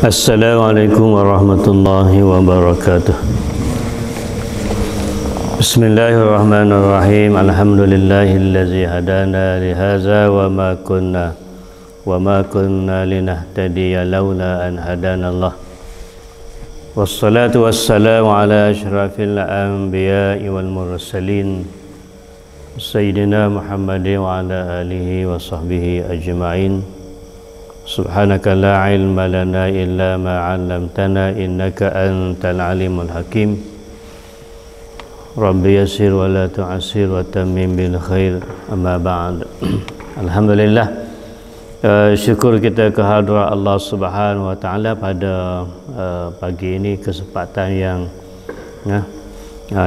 Assalamualaikum warahmatullahi wabarakatuh. Bismillahirrahmanirrahim. Alhamdulillahillazi hadana lihaza wa ma kunna linahtadiya laula an hadanallah. Wassalatu wassalamu ala asyrafil anbiya'i wal mursalin Sayyidina Muhammadin wa ala alihi wa sahbihi ajma'in. Subhanaka la ilma lana illa ma 'allamtana innaka antal alimul hakim. Rabbi yassir wa la tu'assir wa tammim bil khair. Amma ba'd. Alhamdulillah, syukur kita kehadrat Allah Subhanahu wa taala pada pagi ini, kesempatan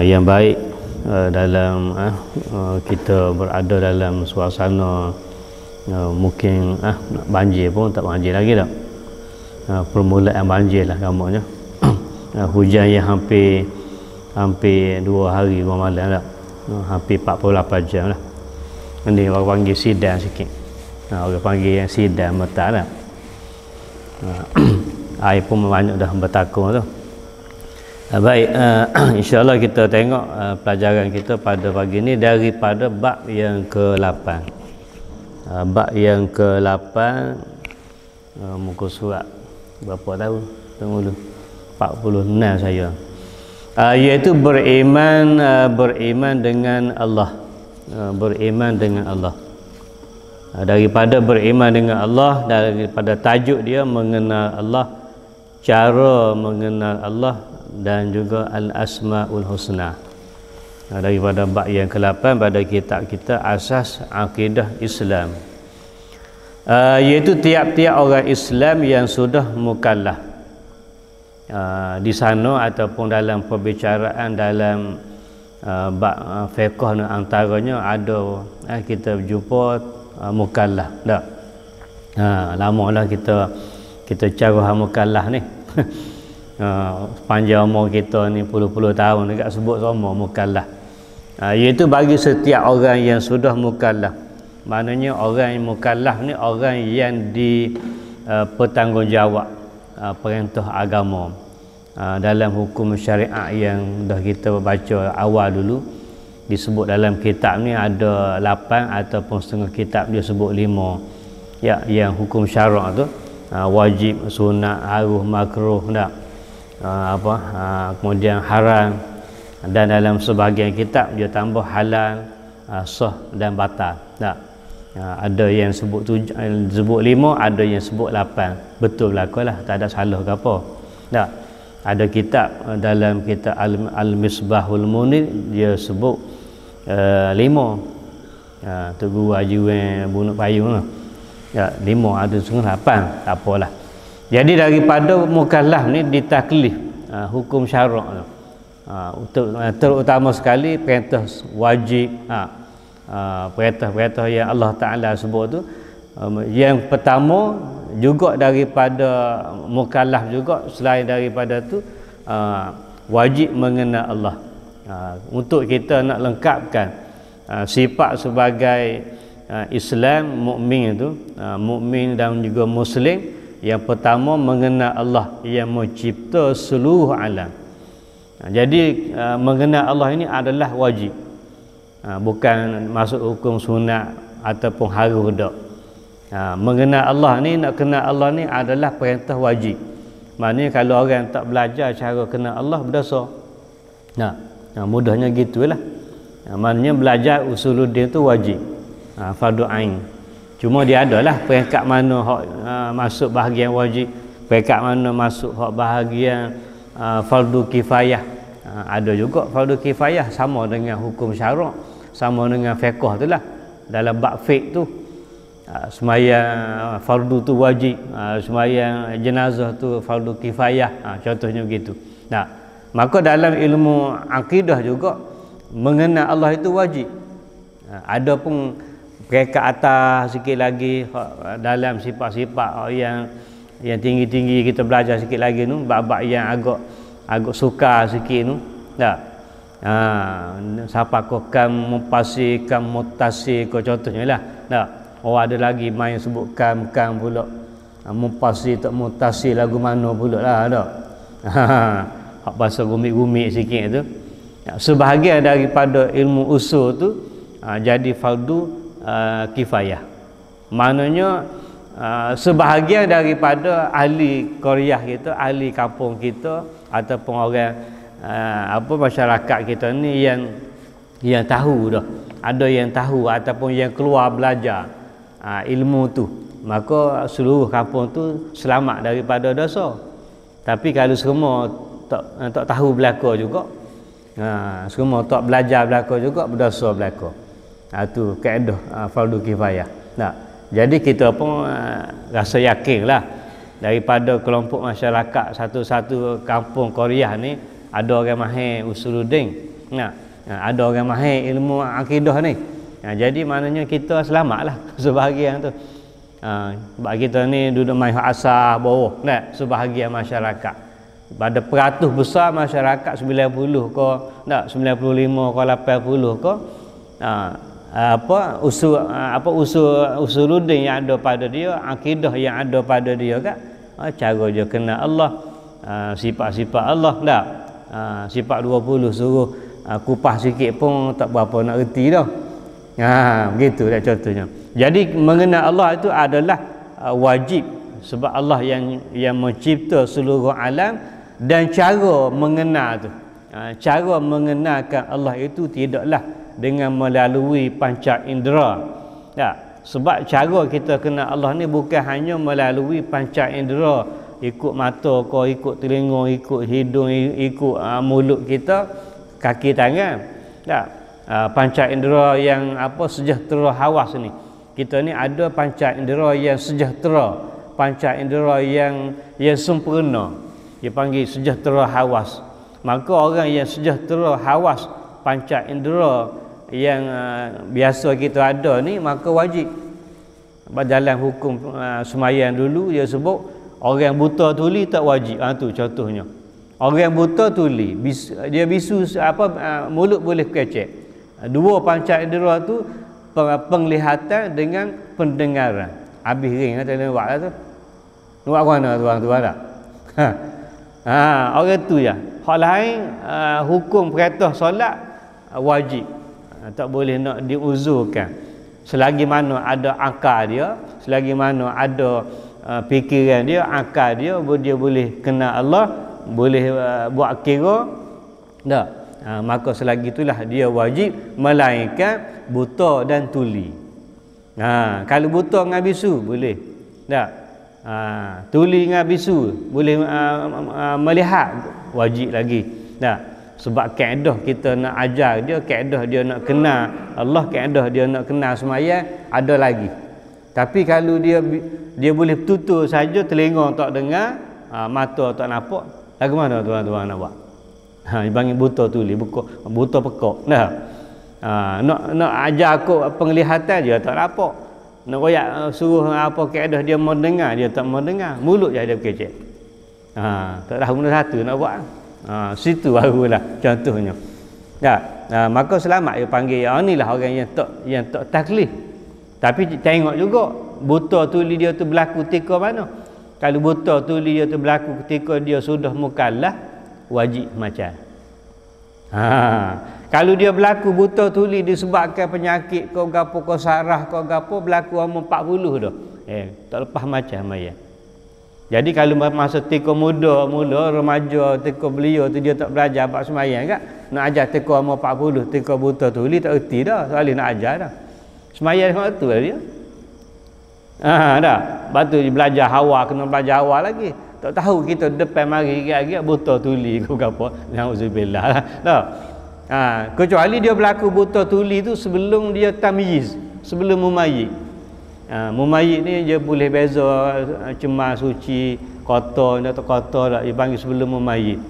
yang baik dalam kita berada dalam suasana mungkin banjir pun tak banjir lagi dah. Permulaan banjir lah gambarnya. Hujan yang hampir 2 hari 2 malam dah. Hampir 48 jam lah. Ini orang panggil sidang sikit. Orang panggil yang sidang metak dah. Air pun banyak dah bertakung tu. Baik, insya-Allah kita tengok pelajaran kita pada pagi ni daripada bab yang ke-8. Bab yang ke-8, muka surat berapa tahu? Tunggu dulu. 46 saya. Iaitu beriman dengan Allah. Beriman dengan Allah. Daripada beriman dengan Allah, daripada tajuk dia mengenal Allah, cara mengenal Allah dan juga al-asmaul husna. Daripada bab yang ke-8 pada kitab kita Asas Akidah Islam, iaitu tiap-tiap orang Islam yang sudah mukallaf. Di sana ataupun dalam perbicaraan dalam bab fiqh antaranya ada kita jumpa mukallaf tak? Lama lah kita cara mukallaf ni. Panjang umur kita ni puluh-puluh tahun dekat sebut semua mukallaf. Iaitu bagi setiap orang yang sudah mukallaf. Maknanya orang yang mukallaf ni orang yang dipertanggungjawab perintah agama. Dalam hukum syariat yang dah kita baca awal dulu, disebut dalam kitab ni ada 8 ataupun setengah kitab dia sebut 5. Ya, yang hukum syarak tu wajib, sunat, haruh, makruh tak? Kemudian haram, dan dalam sebahagian kitab dia tambah halal, sah dan batal tak? Ada yang sebut 5, ada yang sebut 8. Betul belaka lah, tak ada salah ke apa tak? Ada kitab dalam kitab Al-Misbahul Munir dia sebut 5. Tu guru Haji Bunuk Payung lah. Ya, 5 ada setengah 8, tak apalah. Jadi daripada mukallaf ni ditaklif hukum syarak tu. Terutama sekali perintah wajib, perintah-perintah yang Allah Ta'ala sebut tu. Yang pertama juga daripada mukallaf juga, selain daripada tu wajib mengenal Allah. Untuk kita nak lengkapkan sifat sebagai Islam, mukmin itu, mukmin dan juga muslim, yang pertama mengenal Allah yang mencipta seluruh alam. Jadi mengenal Allah ini adalah wajib, bukan masuk hukum sunat ataupun haruh dak. Mengenal Allah ni, nak kenal Allah ni adalah perintah wajib. Maknanya kalau orang tak belajar cara kenal Allah, berdosa. Mudahnya gitulah. Maknanya belajar usuluddin tu wajib, fardu ain. Cuma dia adalah peringkat mana hak masuk bahagian wajib, peringkat mana masuk hak bahagian fardu kifayah. Ada juga fardu kifayah sama dengan hukum syarak, sama dengan fiqh itulah. Dalam bab fiqh tu sembahyang fardu tu wajib, sembahyang jenazah tu fardu kifayah, contohnya begitu. Maka dalam ilmu akidah juga mengenal Allah itu wajib. Ada pun peringkat atas sikit lagi dalam sifat-sifat yang tinggi-tinggi kita belajar sikit lagi tu, bab-bab yang agak sukar sikit tu tak? Siapa kau kam mupasi kam mutasi kau contohnya lah tak? Oh ada lagi main sebut kam pula Mufassil tak mutasil lagu mana pula lah dah. Hak bahasa gumik-gumik sikit tu. Sebahagian daripada ilmu usul tu jadi fardu kifayah. Maknanya sebahagian daripada ahli qaryah kita, ahli kampung kita ataupun orang masyarakat kita ni yang tahu dah. Ada yang tahu ataupun yang keluar belajar ilmu tu, maka seluruh kampung tu selamat daripada dosa. Tapi kalau semua tak tahu belaka juga, semua tak belajar belaka juga, berdosa belaka. Tu kaedah fardu kifayah. Jadi kita pun rasa yakinlah daripada kelompok masyarakat satu-satu kampung qaryah ni ada orang mahir usuluddin. Ada orang mahir ilmu akidah ni. Jadi maknanya kita selamatlah sebahagian tu. Sebab kita ni duduk main asar bawah sebahagian masyarakat. Pada peratus besar masyarakat 90 ke 95 ke 80 ke usuluddin yang ada pada dia, akidah yang ada pada dia kan, cara dia kenal Allah, sifat-sifat Allah sifat 20 suruh kupas sikit pun tak berapa nak reti dah. Begitu dah contohnya. Jadi mengenal Allah itu adalah wajib, sebab Allah yang mencipta seluruh alam. Dan cara mengenal tu, cara mengenalkan Allah itu tidaklah dengan melalui panca indera. Sebab cara kita kenal Allah ni bukan hanya melalui panca indera, ikut mata ke, ikut telinga, ikut hidung, ikut mulut kita, kaki tangan. Panca indera yang sejahtera hawas ni. Kita ni ada panca indera yang sejahtera, panca indera yang sempurna. Dia panggil sejahtera hawas. Maka orang yang sejahtera hawas, panca indera yang biasa kita ada ni, maka wajib. Dalam hukum sembahyang dulu dia sebut orang buta tuli tak wajib. Tu contohnya. Orang buta tuli, dia bisu mulut boleh kecek. Dua panca indera tu penglihatan dengan pendengaran. Habis ring kata dia buat lah tu. Buat mana tuan tak? Orang tu ya. Hak lain hukum perintah solat wajib. Tak boleh nak diuzurkan. Selagi mana ada akal dia, selagi mana ada fikiran dia, akal dia boleh kenal Allah, boleh buat kira maka selagi itulah dia wajib, melainkan buta dan tuli. Kalau buta dengan bisu boleh tuli dengan bisu boleh melihat, wajib lagi. Sebab kaedah kita nak ajar dia, kaedah dia nak kenal Allah, kaedah dia nak kenal sembahyang ada lagi. Tapi kalau dia boleh tutur saja, telinga tak dengar, mata tak nampak, lagu mana tuan-tuan nak buat? Dipanggil buta tuli, buta pekak. Nak ajar aku penglihatan dia tak nampak. Nak royak suruh kaedah dia mau dengar, dia tak mau dengar. Mulut je dia kecek. Tak tahu benda satu nak buat. Situ barulah contohnya. Maka selamat dia panggil inilah orang yang tak taklif. Tapi tengok juga buta tuli dia tu berlaku ketika mana. Kalau buta tuli dia tu berlaku ketika dia sudah mukallaf, wajib macam. Kalau dia berlaku buta tuli disebabkan penyakit kau gapo, kau sarah kau gapo, berlaku umur 40 dah. Tak lepas macam maya. Jadi kalau masa tika muda, mula remaja, tika belia tu dia tak belajar bab sembahyang kan. Nak ajar tika umur 40, tika buta tuli tak erti dah, sekali nak ajar dah. Sembahyang hak tu lah dia. Dah. Batu dia belajar hawa, kena belajar hawa lagi. Tak tahu kita depan mari giat-giat buta tuli ke apa. Nauzubillah lah. Dah. Kecuali dia berlaku buta tuli tu sebelum dia tamyiz, sebelum mumayyiz. Mumayyiz ni dia boleh beza cemar, suci, kotor atau kotor tak, dia panggil sebelum mumayyiz.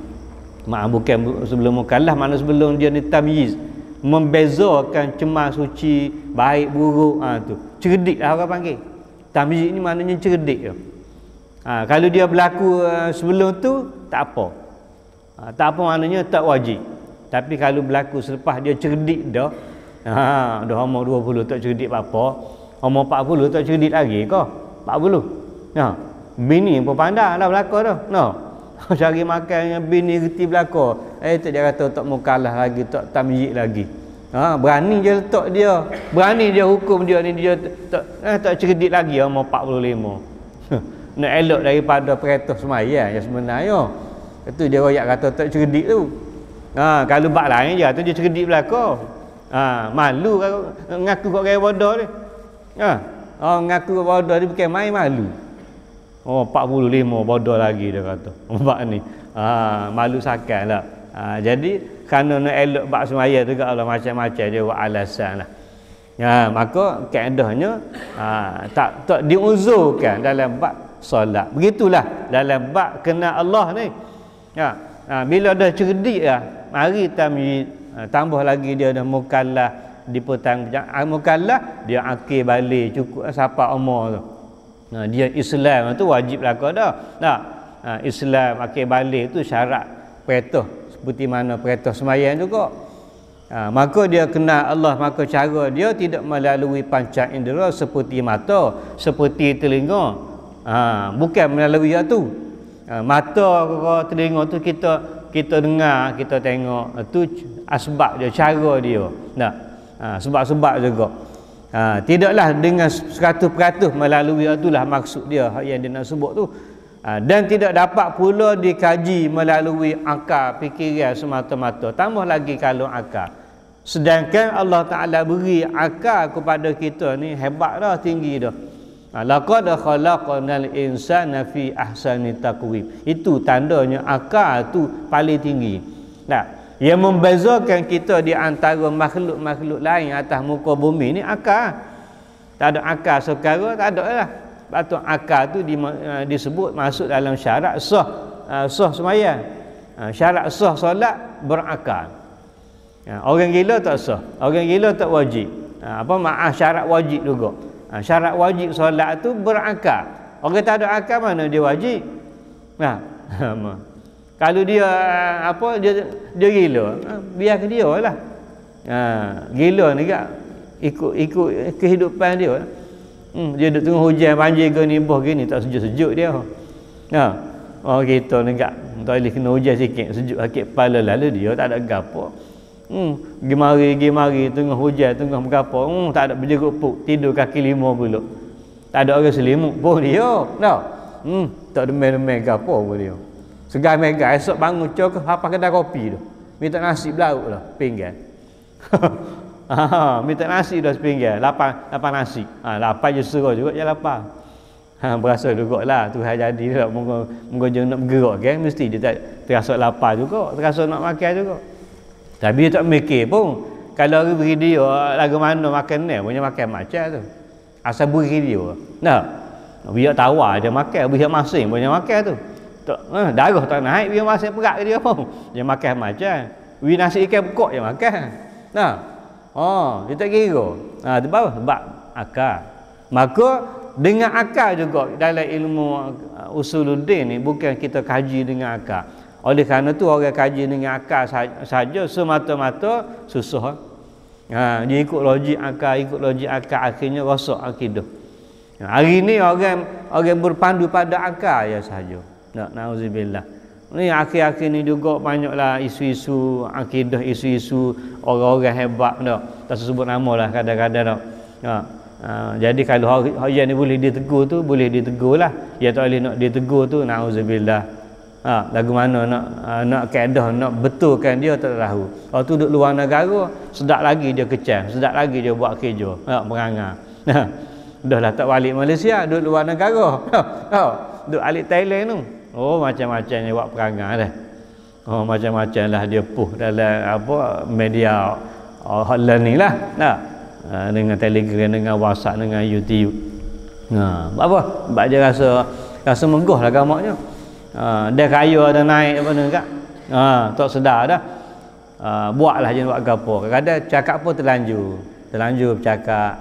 Bukan sebelum mukallaf, makna sebelum dia ni tamyiz, membezakan cemar, suci, baik, buruk. Tu cerdik lah orang panggil. Tamyiz ni maknanya cerdik. Kalau dia berlaku sebelum tu tak apa. Tak apa maknanya tak wajib. Tapi kalau berlaku selepas dia cerdik dah, dah umur 20 tak cerdik apa-apa, umur 40 tak cerdik lagi ke? 40. Bini pun pandai dah belakang tu. No. Cari makan dengan bini reti belakang. Tak dia kata tak mukalah lagi, tak tamyiz lagi. Berani je letak dia. Berani dia hukum dia ni, dia tak cerdik lagi umur 45. Nak elok daripada perintah sembahyang yang sebenarnya. Itu dia royak kata tak cerdik tu. Kalau bab lain je tu dia cerdik belakang. Malu ngaku kat gaya bodoh ni. Ngaku kat bodoh dia bukan main malu. 45 bodoh lagi dia kata. Bab ni. Malu sakanlah. Jadi kerana nak elok bab semaya tu Allah macam-macam dia buat alasan lah. Maka kaedahnya tak diuzurkan dalam bab solat. Begitulah dalam bab kenal Allah ni. Bila dah cerdik lah, mari tamyiz, tambah lagi dia dah mukallaf, dipertanggungjawab. Mukallaf dia akil balik cukup siapa umur tu. Dia Islam tu wajib lakon dah. Islam akil balik tu syarat perintah seperti mana perintah sembahyang juga. Maka dia kenal Allah, maka cara dia tidak melalui panca indera seperti mata, seperti telinga. Bukan melalui itu. Mata ke telinga tu kita dengar, kita tengok, itu asbab dia, cara dia. Sebab-sebab juga. Tidaklah dengan 100% melalui itulah maksud dia yang dia nak sebut tu. Dan tidak dapat pula dikaji melalui akal fikiran semata-mata, tambah lagi kalau akal. Sedangkan Allah Ta'ala beri akal kepada kita ni hebat dah, tinggi dah. Laqad khalaqnal insana fi ahsani taqwim. Itu tandanya akal tu paling tinggi. Yang membezakan kita di antara makhluk-makhluk lain atas muka bumi ni akal. Tak ada akal sekarang, tak ada lah. Sebab tu akal tu disebut masuk dalam syarat sah sembahyang. Syarat sah solat berakal. Orang gila tak sah, orang gila tak wajib. Syarat wajib juga. Syarat wajib solat tu berakal. Orang tak ada akal mana dia wajib? Kalau dia dia gila, biar ke dia lah. Gila ni kan ikut kehidupan dia. Dia duduk tengah hujan banjir ke ni boh gini tak sejuk-sejuk dia. Kita ni kan tak boleh kena hujan sikit sejuk sakit kepala lalu dia tak ada gapo. Gimari tengah hujan tengah bergapo, tak ada berjeruk puk, tidur kaki lima pula. Tak ada orang selimut pun dia. Tak ada main-main gapo pun dia. Segar mega esok bangun cok apa kedai kopi tu. Minta nasi belauk lah pinggan. Minta nasi dah sepinggan, lapar nasi. Lapar je suruh juga je lapar. Berasa jugaklah Tuhan jadi lah moga jangan nak bergerak kan, mesti dia tak terasa lapar juga, terasa nak makan juga. Tapi dia tak mikir pun kalau orang beri dia lagu mana makan ni, punya makan macam tu. Asal beri dia. Biar tawar dia makan, biar masing punya makan tu. Darah tak naik, biar masing perak dia pun. Dia makan macam. Biar nasi ikan bekok je makan. Dia tak kira. Itu baru sebab akal. Maka dengan akal juga dalam ilmu usuluddin ni bukan kita kaji dengan akal. Oleh kerana tu orang kaji dengan akal saja semata-mata susah. Dia ikut logik akal akhirnya rosak akidah. Hari ni orang berpandu pada akal ya sahaja. Nauzubillah. Ni akhir-akhir ni juga banyaklah isu-isu akidah, isu-isu orang-orang hebat dah. Tak sebut nama lah kadang-kadang dah. Jadi kalau orang ni boleh ditegur tu, boleh ditegur lah. Dia tak boleh nak ditegur tu, nauzubillah. Lagu mana nak kaedah, nak betulkan dia tak tahu. Kalau tu duduk luar negara, sedap lagi dia kecam, sedap lagi dia buat kerja, berangan. Dah lah tak balik Malaysia, duduk luar negara. Duduk balik Thailand tu. Macam-macam dia buat perangai dah. Macam-macam lah dia push dalam media hotline ni lah. Dengan Telegram, dengan WhatsApp, dengan YouTube. Apa? Sebab dia rasa megah lah gamaknya. Dia kaya, ada naik apa ni kak. Tak sedar dah. Buatlah je buat gapo. Kadang-kadang cakap pun terlanjur bercakap.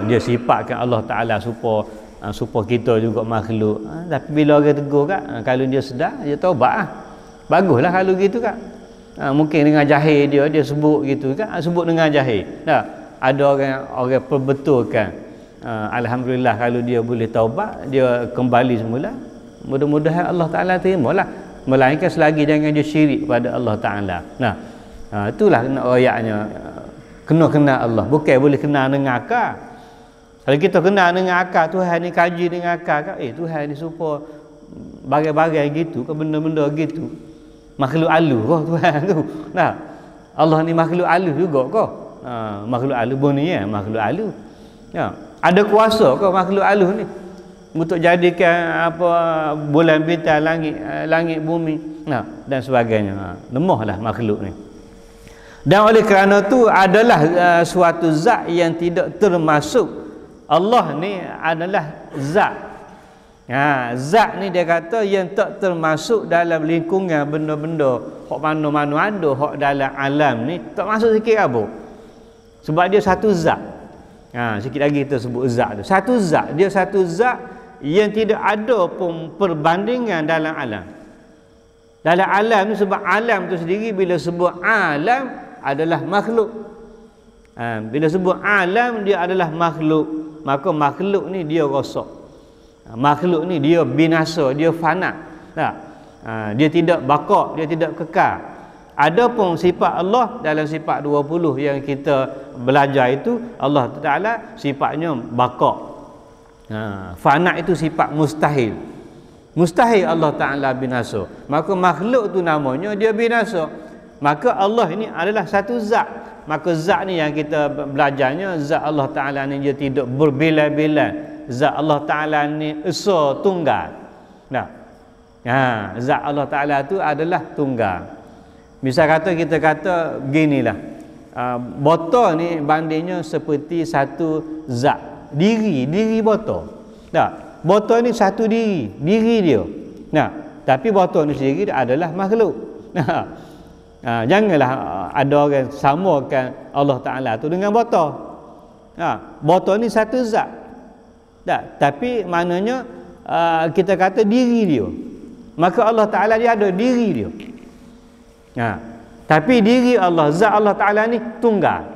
Dia sifatkan Allah Taala supaya kita juga makhluk. Tapi bila orang tegur kak, kalau dia sedar, dia taubat. Baguslah kalau gitu kak. Mungkin dengan jahil dia sebut gitu kak, sebut dengan jahil. Ada orang perbetulkan alhamdulillah kalau dia boleh taubat, dia kembali semula, mudah-mudahan Allah Taala terimalah. Melainkan selagi jangan dia syirik pada Allah Taala. Nah, itulah ayatnya, kena kenal Allah, bukan boleh kenal dengan akal. Kalau kita kenal dengan akal, Tuhan ni kaji dengan akal, Tuhan ni supaya bagai-bagai gitu, ke benda-benda gitu, makhluk alu kau Tuhan tu. Nah, Allah ni makhluk alu juga kau. Makhluk alu bunyi makhluk alu. Ya, ada kuasa kau makhluk alu ni untuk jadikan apa bulan bintang, langit bumi, dan sebagainya. Lemahlah makhluk ni. Dan oleh kerana tu adalah suatu zat yang tidak termasuk. Allah ni adalah zat. Zat ni dia kata yang tak termasuk dalam lingkungan benda-benda hak mana-mana ada hak dalam alam ni, tak masuk sikit apa. Sebab dia satu zat. Sikit lagi kita sebut zat tu. Satu zat, dia satu zat yang tidak ada pun perbandingan dalam alam. Dalam alam ni, sebab alam tu sendiri bila sebut alam adalah makhluk. Bila sebut alam dia adalah makhluk, maka makhluk ni dia rosak. Makhluk ni dia binasa, dia fana. Dia tidak baqa, dia tidak kekal. Adapun sifat Allah dalam sifat 20 yang kita belajar itu, Allah Taala sifatnya baqa. Fana itu sifat mustahil. Mustahil Allah Taala binasa. Maka makhluk tu namanya dia binasa. Maka Allah ini adalah satu zat. Maka zat ni yang kita belajarnya, zat Allah Ta'ala ni dia tidak berbelah-belah. Zat Allah Ta'ala ni esa tunggal. Zat Allah Ta'ala tu adalah tunggal. Misal kata kita kata ginilah, botol ni bandingnya seperti satu zat, diri botol. Botol ni satu diri dia. Tapi botol ni sendiri adalah makhluk. Janganlah ada orang samakan Allah Ta'ala tu dengan botol. Botol ni satu zat. Tapi maknanya kita kata diri dia. Maka Allah Ta'ala dia ada diri dia. Tapi diri Allah, zat Allah Ta'ala ni tunggal.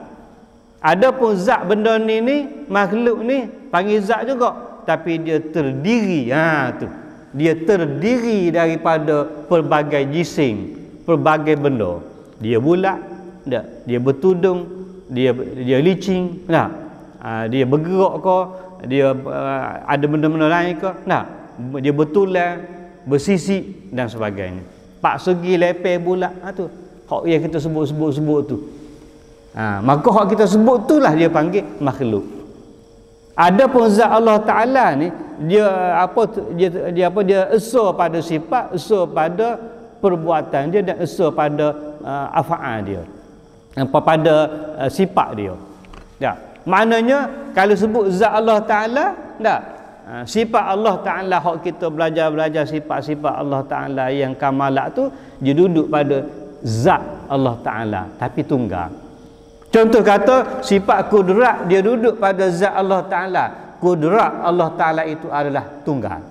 Adapun zat benda ni makhluk ni panggil zat juga, tapi dia terdiri. Tu. Dia terdiri daripada pelbagai jisim, pelbagai benda. Dia bulat, dia bertudung, dia licin, dia bergerak ke, dia ada benda-benda lain ke, dia bertulang, bersisik dan sebagainya. Pak segi lepeh bulat, tu hak yang kita sebut tu. Maka hak kita sebut itulah dia panggil makhluk. Adapun zat Allah Taala ni dia esa pada sifat, esa pada perbuatan dia, dan esa pada af'al dia, pada sifat dia. Maknanya kalau sebut zat Allah Taala, sifat Allah Ta'ala hak kita belajar sifat-sifat Allah Ta'ala yang kamalat tu, dia duduk pada zat Allah Ta'ala tapi tunggal. Contoh kata sifat kudrat, dia duduk pada zat Allah Ta'ala. Kudrat Allah Ta'ala itu adalah tunggal.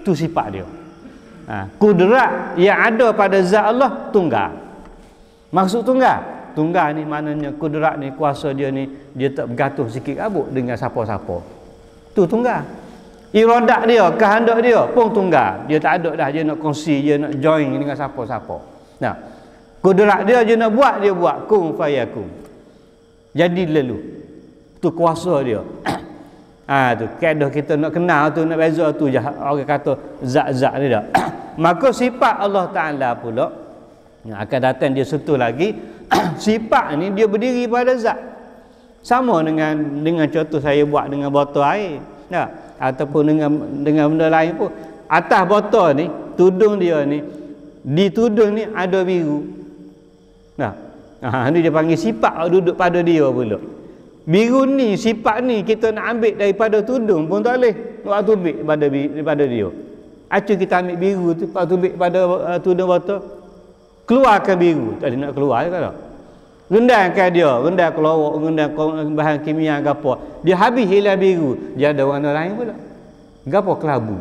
Itu sifat dia. Kudrat yang ada pada zat Allah tunggal. Maksud tunggal, tunggal ni maknanya kudrat ni, kuasa dia ni, dia tak bergantung sikit rabuk dengan siapa-siapa. Tu tunggal. Iradat dia, kehendak dia pun tunggal. Dia tak ada dah dia nak kongsi, dia nak join dengan siapa-siapa. Kudrat dia nak buat, dia buat. Kun fayakun. Jadi lalu. Tu kuasa dia. Tu kaedah kita nak kenal tu, nak beza tu je orang kata zat-zat ni dah. Maka sifat Allah Taala pula akan datang dia sentuh lagi. Sifat ni dia berdiri pada zat. Sama dengan contoh saya buat dengan botol air, ataupun dengan benda lain pun. Atas botol ni, tudung dia ni, di tudung ni ada biru. Ni dia panggil sifat duduk pada dia pula. Biru ni, sifat ni kita nak ambil daripada tudung pun tak boleh. Waktu ambil daripada dia. Acuk kita ambil biru tu, waktu ambil pada tudung botol, keluarkan biru. Tak ada nak keluar ke tak? Rendangkan dia, rendang kelawak, rendang bahan kimia ke apa. Dia habis hilang biru, dia ada warna lain pula. Gapo kelabu.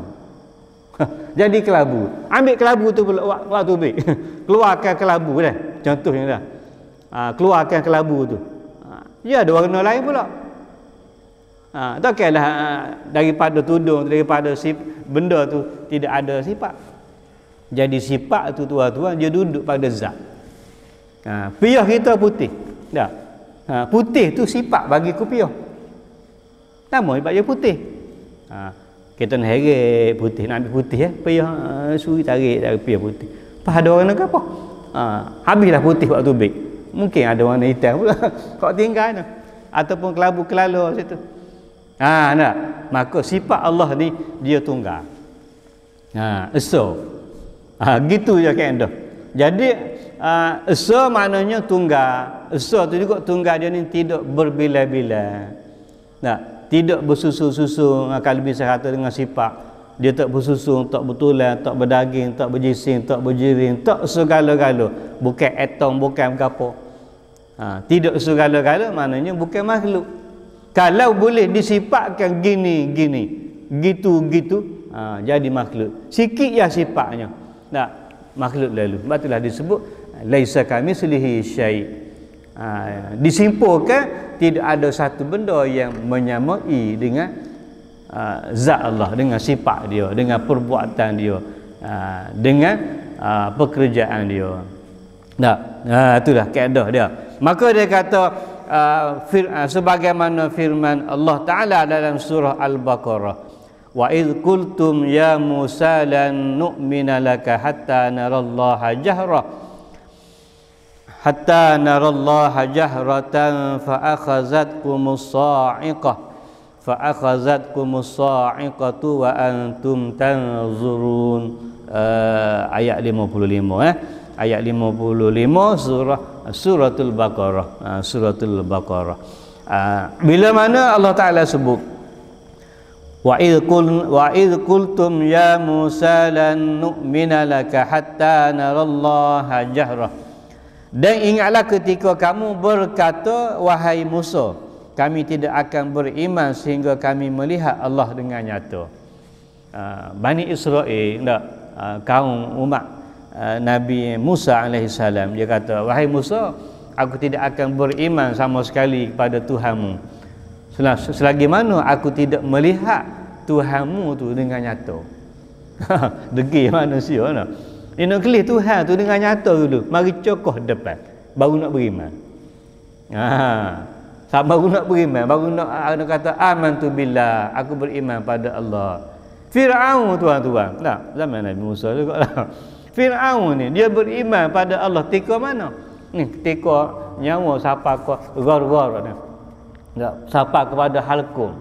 Jadi kelabu. Ambil kelabu tu pula waktu ambil. Keluarkan kelabu dah. Contohnya dah. Keluarkan kelabu tu. Dia ada warna lain pula. takkanlah daripada tudung, daripada benda tu tidak ada sifat. Jadi sifat tu tuan-tuan dia duduk pada zat. Piyah kita putih. Dah. Putih tu sifat bagi ku piyah. Nama sebab dia putih. Kita nak heret putih, nak ambil putih piyah suri tarik dari piyah putih. Pas ada orang nak apa? Habislah putih waktu baik. Mungkin ada warna hitam pula. Kau tinggal tu. Ataupun kelabu kelala situ. Nak. Maka sifat Allah ni dia tunggal. Esa. Gitu je kaedah. Jadi esa maknanya tunggal. Esa tu juga tunggal dia ni tidak berbilai-bilai. Tidak bersusun-susun. Kalau bisa kata dengan sifat dia tak bersusun, tak bertulang, tak berdaging, tak berjising, tak berjiring, tak segala-gala. Bukan atom, bukan apa. Tidak segala-gala maknanya bukan makhluk. Kalau boleh disifatkan gini, gitu, jadi makhluk. Sikit ya sifatnya. Makhluk lalu. Sebab itulah disebut laisa kamitslihi syai'. Disimpulkan tidak ada satu benda yang menyamai dengan zat Allah, dengan sifat dia, dengan perbuatan dia, dengan pekerjaan dia. Itulah kaedah dia. Maka dia kata sebagaimana firman Allah Ta'ala dalam surah Al-Baqarah, wa idh qultum ya Musa lan nu'mina laka hatta narallaha jahratan fa akhazatkumus sa'iqatu wa antum tanzurun. Ayat 55 ayat 55 suratul Baqarah. Bila mana Allah Ta'ala sebut wa idh qultum ya Musa lan nu'mina laka hatta narallaha jahrah. Dan ingatlah ketika kamu berkata, wahai Musa, kami tidak akan beriman sehingga kami melihat Allah dengan nyata. Bani Israel, kaum umat Nabi Musa AS, dia kata, wahai Musa, aku tidak akan beriman sama sekali kepada Tuhanmu selagi mana aku tidak melihat Tuhanmu tu dengan nyata. Degil manusia nak. Dia nak kelih Tuhan tu dengan nyata dulu, mari cokoh depan baru nak beriman. Baru nak beriman, baru nak kata amantu billah, aku beriman pada Allah. Firaun tuan-tuan, zaman Nabi Musa juga lah. Firaun ni dia beriman pada Allah ketika mana? Ni ketika nyawa siapa ke gar-gar ni. Siapa kepada halkum.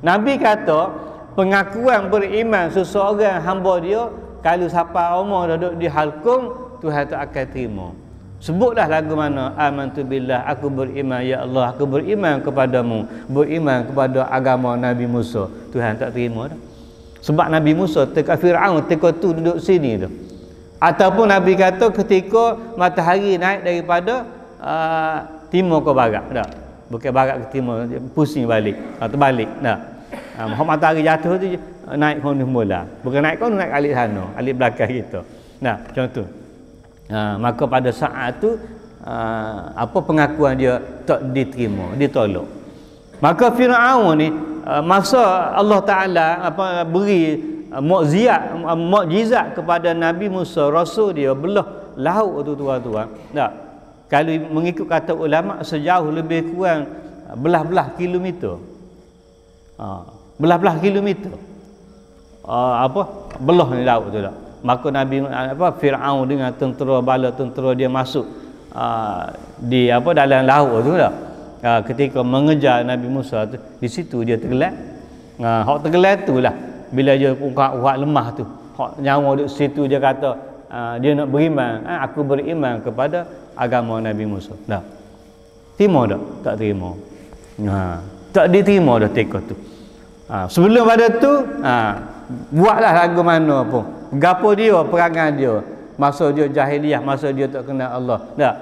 Nabi kata pengakuan beriman seseorang hamba dia kalau siapa umur duduk di halkum, Tuhan tak akan terima. Sebutlah lagu mana, amantu billah, aku beriman ya Allah, aku beriman kepadamu, beriman kepada agama Nabi Musa. Tuhan tak terima dah. Sebab Nabi Musa dekat Firaun ketika tu duduk sini tu. Ataupun Nabi kata ketika matahari naik daripada timur ke barat dah. Bukan barat ke timur, pusing balik atau balik dah. Matahari jatuh tu naik ke mula. Bukan naik ke naik alik sana, alik belakang kita. Contoh. Maka pada saat tu pengakuan dia tak diterima, ditolak. Maka Firaun ni masa Allah Taala beri mukjizat kepada Nabi Musa, rasul dia, belah laut tu tuan-tuan. Kalau mengikut kata ulama sejauh lebih kurang belah-belah kilometer. Belah-belah kilometer. Belah ni laut tu dah. Maka Nabi Firaun dengan tentera bala tentera dia masuk di dalam laut tu dah. Ketika mengejar Nabi Musa tu, di situ dia tergelam. Hak tergelam itulah bila dia urat lemah tu. Hak nyawa duduk situ dia kata dia nak beriman, aku beriman kepada agama Nabi Musa. Dah. Terima tak? Tak terima. Tak diterima dah tekad tu. Sebelum pada tu buatlah lagu mana pun. Gapo dia perangai dia. Masa dia jahiliah, masa dia tak kenal Allah. Tak.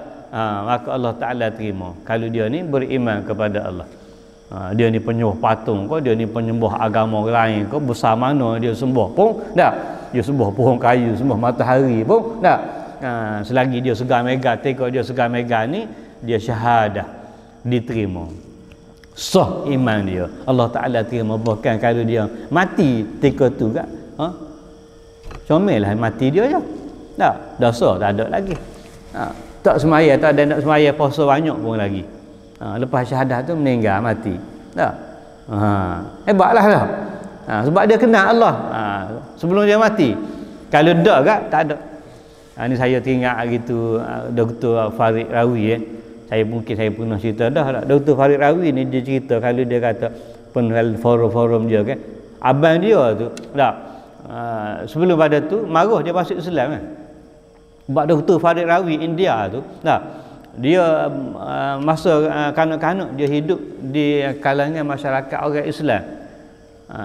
Maka Allah Ta'ala terima kalau dia ni beriman kepada Allah. Dia ni penyembah patung kau, dia ni penyembah agama lain kau, besar mana dia sembah pun tak. Dia sembah pohon kayu, sembah matahari pun tak. Selagi dia segar mega, tekad dia segar mega ni, dia syahadah diterima. Sah iman dia. Allah Ta'ala terima. Bahkan kalau dia mati ketika tu kan, comel lah mati dia je. Tak, dosa tak ada lagi. Tak semaya, tak ada nak semaya, puasa banyak pun lagi. Lepas syahadah tu meninggal, mati. Tak. Hebatlah lah. Sebab dia kenal Allah. Sebelum dia mati. Kalau tak kan, tak ada. Ni saya teringat gitu Dr. Farid Rawi saya pernah cerita dah. Dr. Farid Rawi ni dia cerita kalau dia kata forum-forum dia kan, abang dia tu tak sebelum pada tu marah dia masuk Islam kan. Sebab Dr. Farid Rawi India tu tak, dia masa kanak-kanak dia hidup di kalangan masyarakat orang Islam.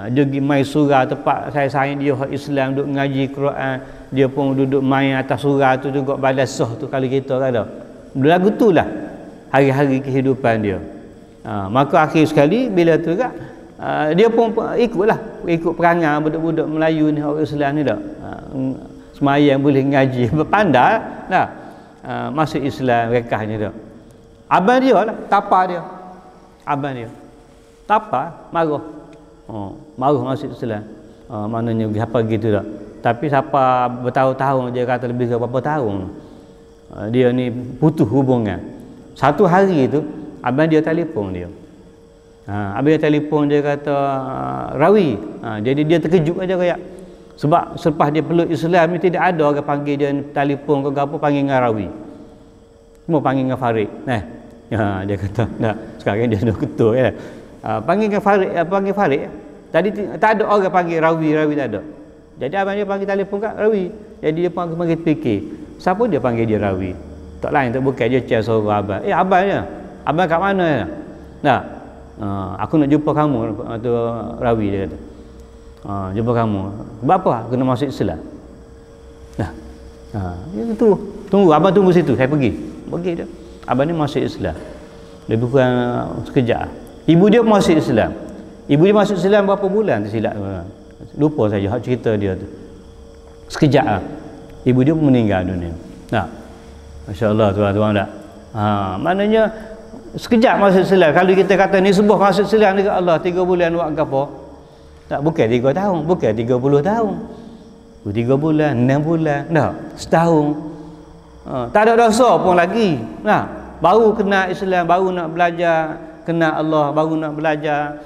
Dia pergi main surau tempat saya sayang dia orang Islam duduk ngaji Quran, dia pun duduk main atas surau tu juga balas soh tu kalau kita kata. Lagu tu lah hari-hari kehidupan dia. Maka akhir sekali bila tu kan dia pun ikut perangai budak-budak Melayu ni orang Islam ni dak. Semayang boleh ngaji, berpandai dah. Masuk Islam rekahnya dak. Abang dia lah, tapa dia. Abang dia. Tapa, marah. Marah masuk Islam. Maknanya siapa gitu dak. Tapi siapa bertahun-tahun dia kata lebih ke berapa tahun. Dia ni putus hubungan. Satu hari tu abang dia telefon dia. Abang dia telefon dia kata Rawi. Jadi dia terkejut aja kayak. Sebab selepas dia peluk Islam ni tidak ada orang panggil dia telefon ke apa panggil dengan Rawi. Semua panggil dengan Farid. Dia kata nah, sekarang dia dah ketua ya. Panggil dengan Farid, panggil Farid. Tadi tak ada orang panggil Rawi tak ada. Jadi abang dia panggil telefon kat Rawi. Jadi dia panggil fikir. Siapa dia panggil dia Rawi? Tak lain tak bukan dia cakap suara abang. Abang je. Abang kat mana ya? Nah. Aku nak jumpa kamu tu Rawi dia kata. Jumpa kamu. Sebab apa? Kena masuk Islam. Nah. Itu. Tunggu abang tunggu situ. Saya pergi dia. Abang ni masuk Islam. Lebih kurang sekejap. Ibu dia masuk Islam. Ibu dia masuk Islam berapa bulan tersilap. Lupa saja hak cerita dia tu. Sekejap ibu dia meninggal dunia. Nah. Masya-Allah tuan-tuan tak. Maknanya sekejap masuk Islam. Kalau kita kata ni sebuah masuk Islam dekat Allah 3 bulan buat apa? Tak, bukan 3 tahun, bukan 30 tahun. 3 bulan, 6 bulan, dah setahun. Tak ada dosa pun lagi. Nah, baru kenal Islam, baru nak belajar kenal Allah, baru nak belajar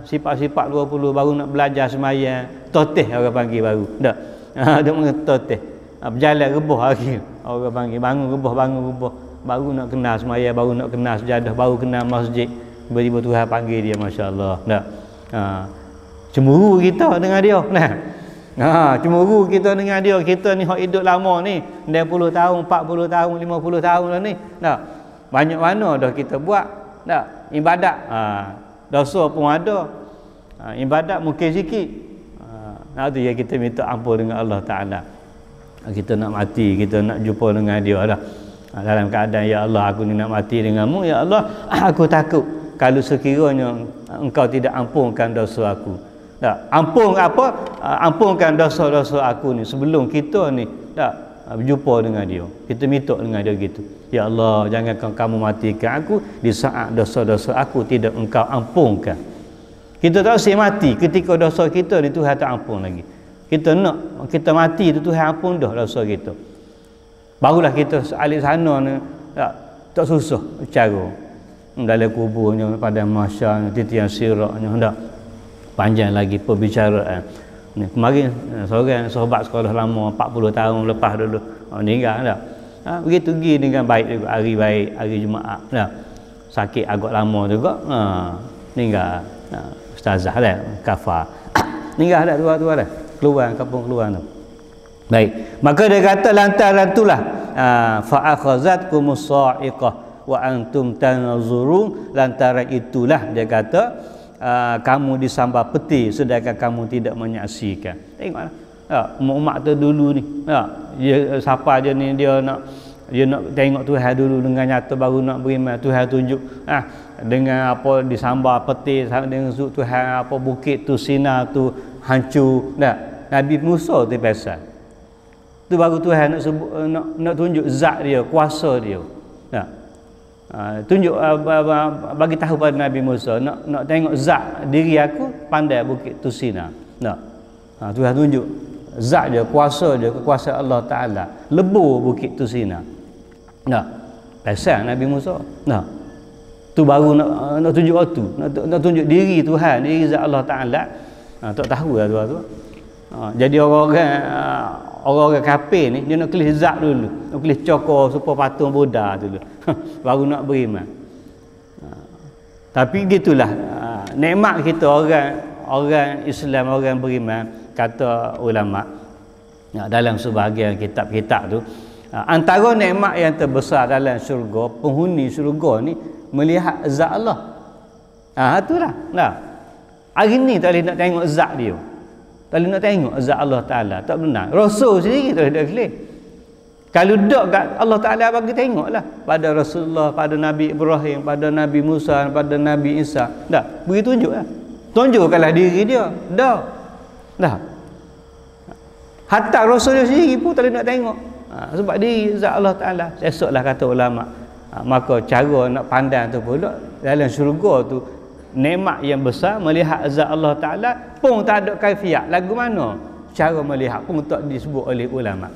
sifat-sifat 20, baru nak belajar sembahyang. Toteh orang panggil baru. Dak. Dia mengata toteh. Berjalan rebuh lagi. Orang panggil bangun rebuh. Baru nak kenal sembahyang, baru nak kenal sejadah, baru kenal masjid. Tiba-tiba Tuhan panggil dia, masya-Allah. Dak. Cemburu kita dengan dia. Nah. Cemburu kita dengan dia. Kita ni hak hidup lama ni, 60 tahun, 40 tahun, 50 tahun dah ni. Dak. Banyak mana dah kita buat. Tak, ibadat dosa pun ada. Ibadat mungkin sikit. Tu yang kita minta ampun dengan Allah Ta'ala. Kita nak mati, kita nak jumpa dengan dia dah. Dalam keadaan ya Allah aku ni nak mati denganmu, ya Allah aku takut kalau sekiranya engkau tidak ampunkan dosa aku. Tak, ampun apa? Ampunkan dosa-dosa aku ni sebelum kita ni berjumpa dengan dia. Kita minta dengan dia gitu. Ya Allah, jangankan kamu matikan aku di saat dosa-dosa aku tidak engkau ampunkan. Kita tak usah mati ketika dosa kita ni Tuhan tak ampun lagi. Kita nak kita mati tu Tuhan ampun dah dosa kita. Barulah kita alik sana ni tak susah cara. Dalam kuburnya pada masyarnya titian siraknya hendak panjang lagi perbicaraan. Ni kemarin seorang sahabat sekolah lama 40 tahun lepas dulu meninggal dah. Begitu pergi dengan baik juga, hari Jumaat dah. Sakit agak lama juga. Meninggal. Ustazah dah, kafar. Meninggal dah tua-tua dah. Keluar kampung keluar tu. Baik. Maka dia kata lantaran itulah fa akhazatkumus sa'iqah wa antum tanzurun, lantaran itulah dia kata kamu disambar peti sedangkan kamu tidak menyaksikan. Tengoklah. Umat tu dulu ni. Dia siapa dia ni dia nak tengok Tuhan dulu dengan nyata baru nak beriman. Tuhan tunjuk dengan apa disambar peti dengan Tuhan apa bukit tu Sina tu hancur. Nabi Musa tu pasal. Tu baru Tuhan nak sebut nak tunjuk zat dia, kuasa dia. tunjuk bagi tahu pada Nabi Musa, nak tengok zat diri aku pandai bukit Tusina. Nak. Tuhan tunjuk zat dia, kuasa dia, kekuasaan Allah Taala lebur bukit Tusina. Nak. Pasal Nabi Musa. Nak. Tu baru nak tunjuk waktu, nak tunjuk diri Tuhan, diri zat Allah Taala. Tak tahu lah tu. Jadi orang-orang kafir ni dia nak kelih zat dulu, nak kelih cokor supaya patung Buddha dulu. Baru nak beriman. Tapi gitulah nikmat kita orang Islam, orang beriman, kata ulama dalam sebahagian kitab-kitab tu, antara nikmat yang terbesar dalam syurga, penghuni syurga ni melihat zat Allah. Itulah. Nah. Hari ni tak boleh nak tengok zat dia. Tak boleh nak tengok zat Allah Taala, tak benar. Rasul sendiri tak boleh kelih. Kalau dak kat Allah Taala bagi tengoklah pada Rasulullah, pada Nabi Ibrahim, pada Nabi Musa, pada Nabi Isa. Dak, bagi tunjuklah. Tunjukkanlah diri dia. Dah. Hatta Rasul dia sendiri pun tak boleh nak tengok. Sebab diri zat Allah Taala. Esoklah kata ulama. Maka cara nak pandang tu pula dalam syurga tu nikmat yang besar melihat zat Allah Taala pun tak ada kaifiat lagu mana cara melihat pun tak disebut oleh ulama.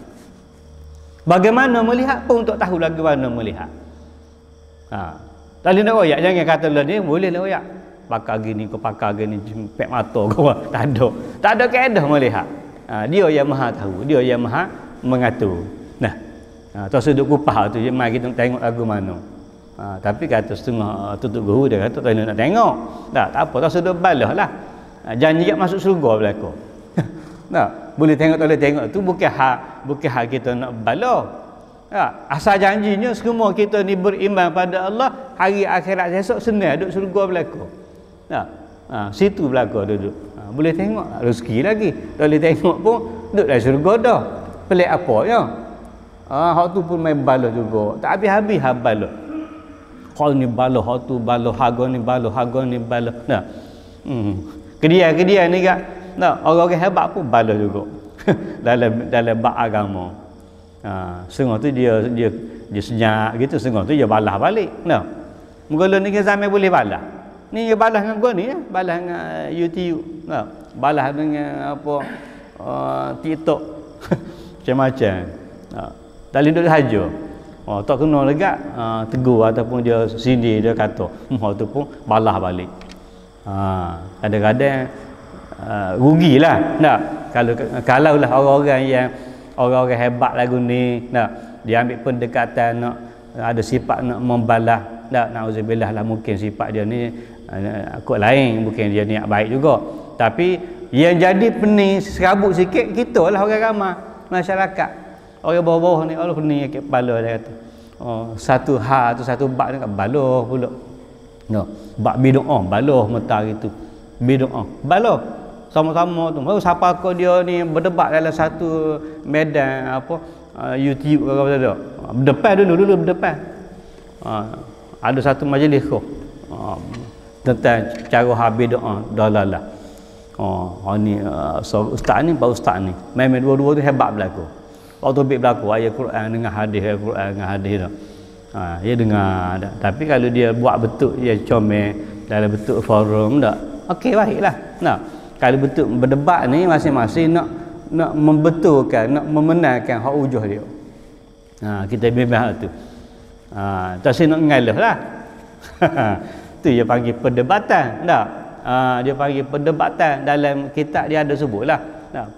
Bagaimana melihat pun tak tahu lagu mana melihat. Tak boleh nak royak, jangan kata lah ni boleh lah royak. Pakar gini ke pakar gini jempek mata kau tak ada kaedah melihat. Dia yang maha tahu, dia yang maha mengatur. Tu sudut kupah tu mari kita tengok lagu mana. Tapi kata setengah tutup guru dia kata tak nak tengok. Tak apa, tak sudut balah lah. Janji kat masuk syurga belaka. Boleh tengok tak boleh tengok tu bukan hak kita nak balah. Asal janjinya semua kita ni beriman pada Allah, hari akhirat esok senang duduk syurga belaka. Situ belaka duduk. Boleh tengok rezeki lagi. Tak boleh tengok pun duduk dalam syurga dah. Pelik apa ya? Hak tu pun main balah juga. Tak habis-habis hak balah. Hal ni baloh, hal tu baloh, harga ni baloh, harga ni baloh. Kedia ni kak, orang-orang hebat pun baloh juga. dalam bab agama. Setengah tu dia senyap gitu, setengah tu dia balah balik. Mula ni zaman boleh balah. Ni dia balah dengan gua ni ya, balah dengan YouTube. Balah dengan apa TikTok. Macam-macam. Tak boleh duduk saja. Tak kena legak tegur ataupun dia sindir dia kata tu pun balah balik. Kadang-kadang rugilah kalau lah orang-orang hebat lagu ni dia ambil pendekatan nak ada sifat nak membalas, nauzubillah lah, mungkin sifat dia ni kot lain, mungkin dia niat baik juga, tapi yang jadi pening serabut sikit kita lah orang ramai masyarakat. Orang bawah-bawah ni Allah pening ke kepala dia kata. Satu hal tu satu bab ni kat baloh pula. Bab bid'ah baloh mata gitu. Bid'ah baloh sama-sama tu. Siapa kau dia ni berdebat dalam satu medan apa YouTube ke apa tak. Berdepan dulu berdepan. Ada satu majlis kau. Tentang cara habis doa dalalah. Ni ustaz ni pak ustaz ni. Memang dua-dua tu hebat berlaku. Waktu topik berlaku ayat Quran dengan hadis, ayat Quran dengan hadis tu. Dia dengar dah. Tapi kalau dia buat betul, dia comel dalam bentuk forum tak. Okey baiklah. Kalau betul berdebat ni masing-masing nak membetulkan, nak memenangkan hak ujuh dia. Kita bimbang hal tu. Tak saya nak ngalah lah. Tu dia panggil perdebatan. Tak? Dia panggil perdebatan, dalam kitab dia ada sebutlah.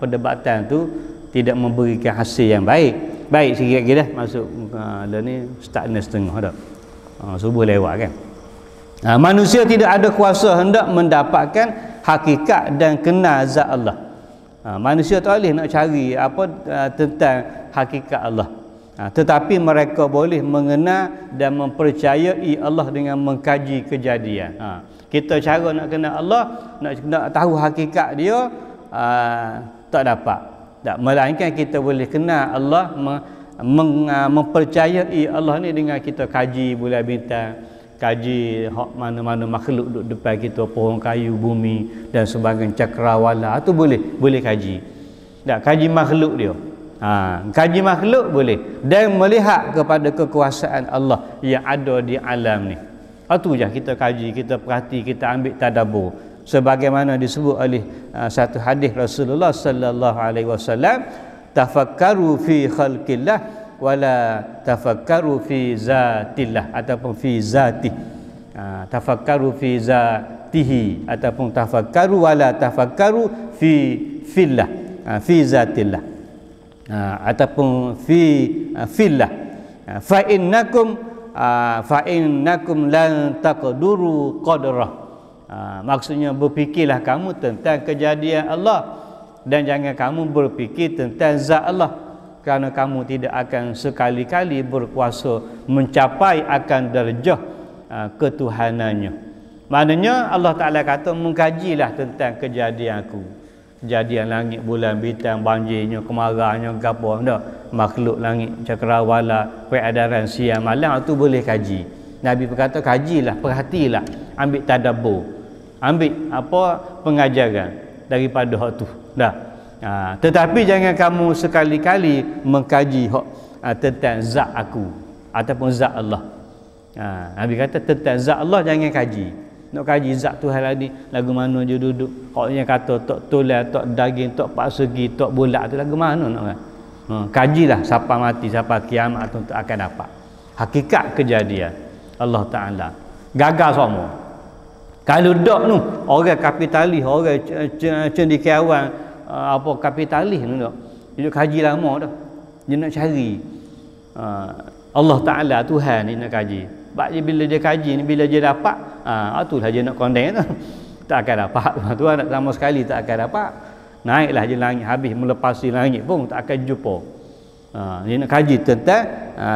Perdebatan tu tidak memberikan hasil yang baik. Baik sikit lagi dah masuk dah ni stagnan setengah dah. Subuh lewat kan. Manusia tidak ada kuasa hendak mendapatkan hakikat dan kenal zat Allah. Manusia tak boleh nak cari apa tentang hakikat Allah. Tetapi mereka boleh mengenal dan mempercayai Allah dengan mengkaji kejadian. Kita cara nak kenal Allah, nak tahu hakikat dia, tak dapat. Tak, melainkan kita boleh kenal Allah, mempercayai Allah ni dengan kita kaji bulan bintang, kaji hak mana-mana makhluk duduk depan kita, pohon kayu, bumi dan sebagainya, cakrawala tu boleh kaji. Tak, kaji makhluk dia. Kaji makhluk boleh, dan melihat kepada kekuasaan Allah yang ada di alam ni. Itu je kita kaji, kita perhati, kita ambil tadabbur. Sebagaimana disebut oleh satu hadis Rasulullah sallallahu alaihi wasallam, tafakkaru fi khalqillah wala tafakkaru fi zatillah, ataupun fi zatih. Tafakkaru fi zatihi, ataupun tafakkaru wala tafakkaru fi fillah, fi zatillah, ataupun fi fillah. Fa innakum lan taqduru qadrah. Maksudnya berfikirlah kamu tentang kejadian Allah, dan jangan kamu berfikir tentang zat Allah, kerana kamu tidak akan sekali-kali berkuasa mencapai akan darjah ketuhanannya. Maknanya Allah Ta'ala kata, mengkajilah tentang kejadian aku, kejadian langit, bulan, bintang, banjirnya, kemarahnya, gapo dah, makhluk langit, cakrawala, peredaran siang malam, itu boleh kaji. Nabi berkata, kajilah, perhatilah, ambil tadabbur, ambil apa pengajaran daripada hak tu dah. Tetapi jangan kamu sekali-kali mengkaji hak tentang zat aku ataupun zat Allah. Nabi kata tentang zat Allah jangan kaji. Nak kaji zat Tuhan lagi, lagu mana je duduk. Haknya kata tok tulang, tok daging, tok pak segi, tok bulat tu lagu mana nak kan? Kajilah siapa mati, siapa kiamat tu akan dapat hakikat kejadian Allah Ta'ala. Gagal semua. Kalau dok tu orang kapitalis, orang cendekiawan, apa kapitalis tu dok, dia kaji lama dah, dia nak cari Allah Ta'ala Tuhan ni nak kaji. Sebab bila dia kaji ni, bila dia dapat, itulah dia nak kondem tu. Tak akan dapat. Tuhan sama sekali tak akan dapat. Naiklah je langit, habis melepasi langit pun tak akan jumpa. Dia nak kaji tentang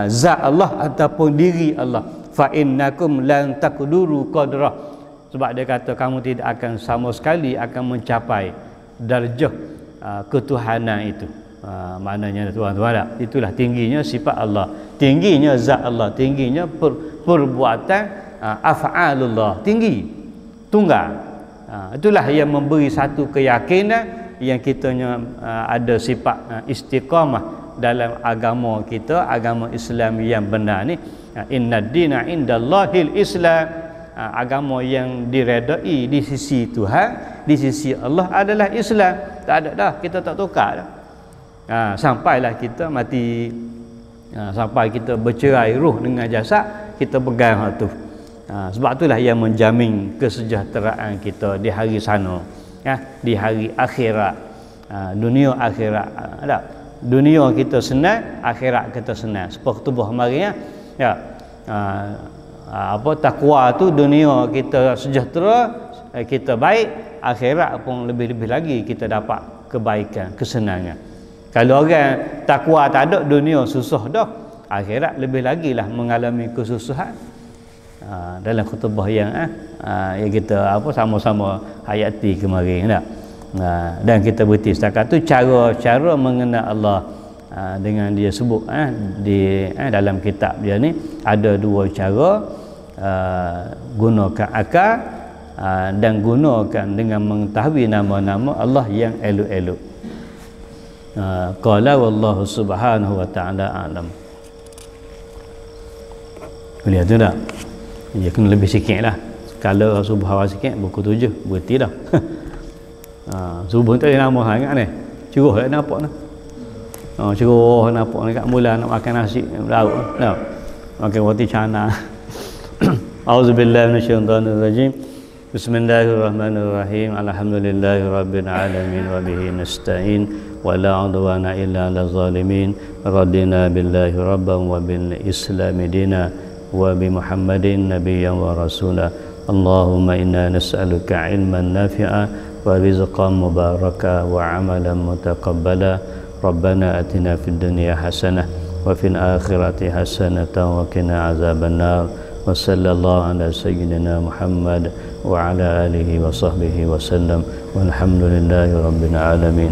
zat Allah ataupun diri Allah. Fa innakum lan taqduru qadrah. Sebab dia kata kamu tidak akan sama sekali akan mencapai darjah ketuhanan itu. Maknanya tuan-tuan, itulah tingginya sifat Allah, tingginya zat Allah, tingginya perbuatan af'alullah, tinggi, tunggal. Itulah yang memberi satu keyakinan yang kitanya ada sifat istiqamah dalam agama kita, agama Islam yang benar ni. Innad dina indallahil Islam. Agama yang diredai di sisi Tuhan, di sisi Allah adalah Islam. Tak ada dah, kita tak tukar dah. Sampailah kita mati, sampai kita bercerai ruh dengan jasad, kita pegang hal tu. Sebab itulah yang menjamin kesejahteraan kita di hari sana, di hari akhirat, dunia akhirat. Dunia kita senang, akhirat kita senang. Seperti tubuh kemarin takwa tu, dunia kita sejahtera, kita baik, akhirat pun lebih-lebih lagi kita dapat kebaikan, kesenangan. Kalau orang takwa tak ada, dunia susah dah, akhirat lebih lagi lah mengalami kesusahan. Dalam khutbah yang kita sama-sama hayati kemarin tak? Dan kita berhenti setakat tu cara-cara mengenal Allah. Dengan dia sebut di dalam kitab dia ni ada dua cara, gunakan akal dan gunakan dengan mengetahui nama-nama Allah yang elok-elok. Qala wallahu subhanahu wa ta'ala a'lam. Boleh tu tak? Ya, kena lebih sikit lah. Kalau subhanallah sikit, buku 7 berhenti dah. Subuh tak ada nama sangat ni, curuh tak nampak ni. Curuh nampak ni kat mula nak makan nasi lauk tak? Makan roti cana. Auzubillahi minasyaitonirrajim. Bismillahirrahmanirrahim. Alhamdulillahirabbil alamin wa bihi nasta'in wa la 'udwana illa 'alal zalimin. Radina billahi rabban wa bil islam dina wa bi Muhammadin nabiyyan wa rasula. Allahumma inna nas'aluka 'ilman nafi'a wa rizqan mubaraka wa 'amalan mutaqabbala. Rabbana atina fid dunya hasanah wa fil akhirati hasanatan wa qina azabannar. Wa sallallahu ala sayyidina Muhammad wa ala alihi wa sahbihi wa sallam. Walhamdulillahi rabbil alamin.